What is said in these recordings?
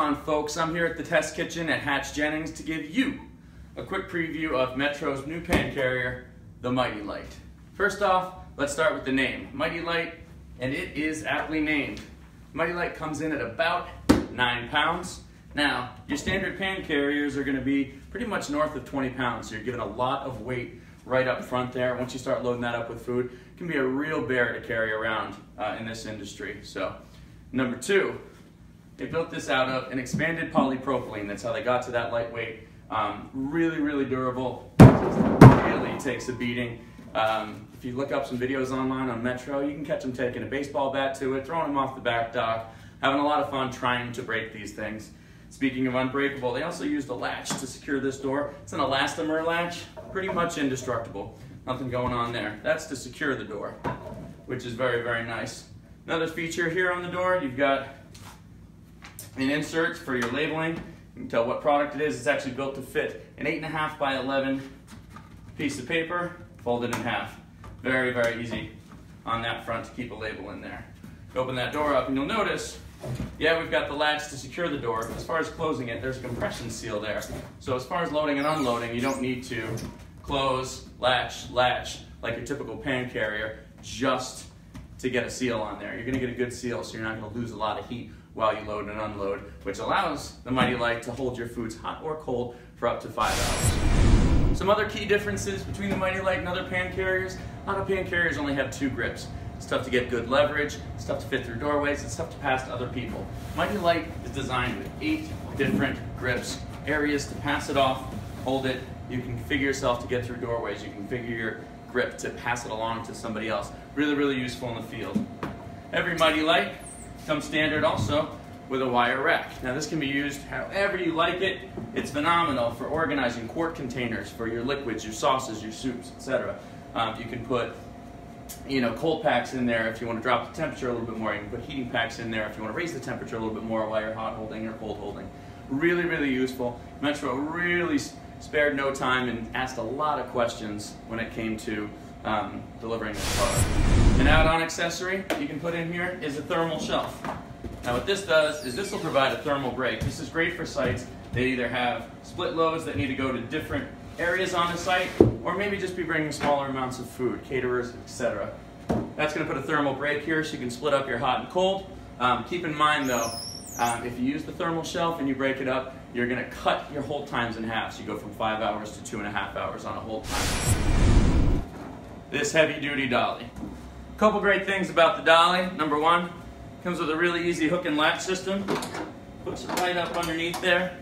on, folks? I'm here at the test kitchen at Hatch Jennings to give you a quick preview of Metro's new pan carrier, the MightyLite. First off, let's start with the name, MightyLite, and it is aptly named. MightyLite comes in at about 9 pounds. Now, your standard pan carriers are going to be pretty much north of 20 pounds, so you're given a lot of weight right up front there. Once you start loading that up with food, it can be a real bear to carry around in this industry. So, number two, they built this out of an expanded polypropylene. That's how they got to that lightweight. Really durable. Really takes a beating. If you look up some videos online on Metro, you can catch them taking a baseball bat to it, throwing them off the back dock, having a lot of fun trying to break these things. Speaking of unbreakable, they also used a latch to secure this door. It's an elastomer latch, pretty much indestructible. Nothing going on there. That's to secure the door, which is very nice. Another feature here on the door, you've got an insert for your labeling. You can tell what product it is. It's actually built to fit an 8.5 by 11 piece of paper, folded in half. Very easy on that front to keep a label in there. Open that door up and you'll notice, yeah, we've got the latch to secure the door. As far as closing it, there's a compression seal there. So as far as loading and unloading, you don't need to close, latch like your typical pan carrier just to get a seal on there. You're gonna get a good seal, so you're not gonna lose a lot of heat while you load and unload, which allows the MightyLite to hold your foods hot or cold for up to 5 hours. Some other key differences between the MightyLite and other pan carriers. A lot of pan carriers only have 2 grips. It's tough to get good leverage, it's tough to fit through doorways, it's tough to pass to other people. MightyLite is designed with 8 different grips, areas to pass it off, hold it. You can configure yourself to get through doorways. You can configure your grip to pass it along to somebody else. Really useful in the field. Every MightyLite comes standard also with a wire rack. Now this can be used however you like it. It's phenomenal for organizing quart containers for your liquids, your sauces, your soups, etc. You can put cold packs in there if you want to drop the temperature a little bit more. You can put heating packs in there if you want to raise the temperature a little bit more while you're hot holding or cold holding. Really useful. Metro really spared no time and asked a lot of questions when it came to delivering this product. An add-on accessory you can put in here is a thermal shelf. Now what this does is this will provide a thermal break. This is great for sites that either have split loads that need to go to different areas on the site, or maybe just be bringing smaller amounts of food, caterers, etc. That's going to put a thermal break here so you can split up your hot and cold. Keep in mind though, if you use the thermal shelf and you break it up, you're going to cut your hold times in half. So you go from 5 hours to 2.5 hours on a hold time. This heavy duty dolly. Couple great things about the dolly. Number one, comes with a really easy hook and latch system. Puts it right up underneath there.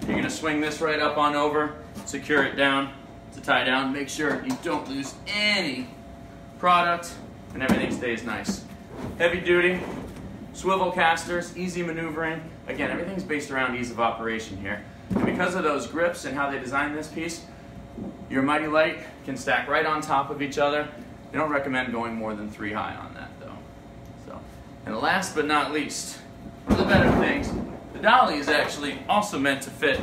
You're going to swing this right up on over, secure it down to tie down. Make sure you don't lose any product and everything stays nice. Heavy duty, swivel casters, easy maneuvering. Again, everything's based around ease of operation here. And because of those grips and how they designed this piece, your MightyLite can stack right on top of each other. They don't recommend going more than 3 high on that though. And last but not least, one of the better things, the dolly is actually also meant to fit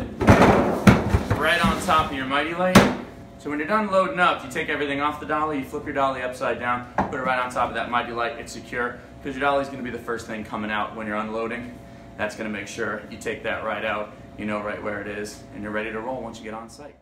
right on top of your MightyLite. So when you're done loading up, you take everything off the dolly, you flip your dolly upside down, put it right on top of that MightyLite, it's secure, because your dolly is going to be the first thing coming out when you're unloading. That's going to make sure you take that right out, you know right where it is, and you're ready to roll once you get on site.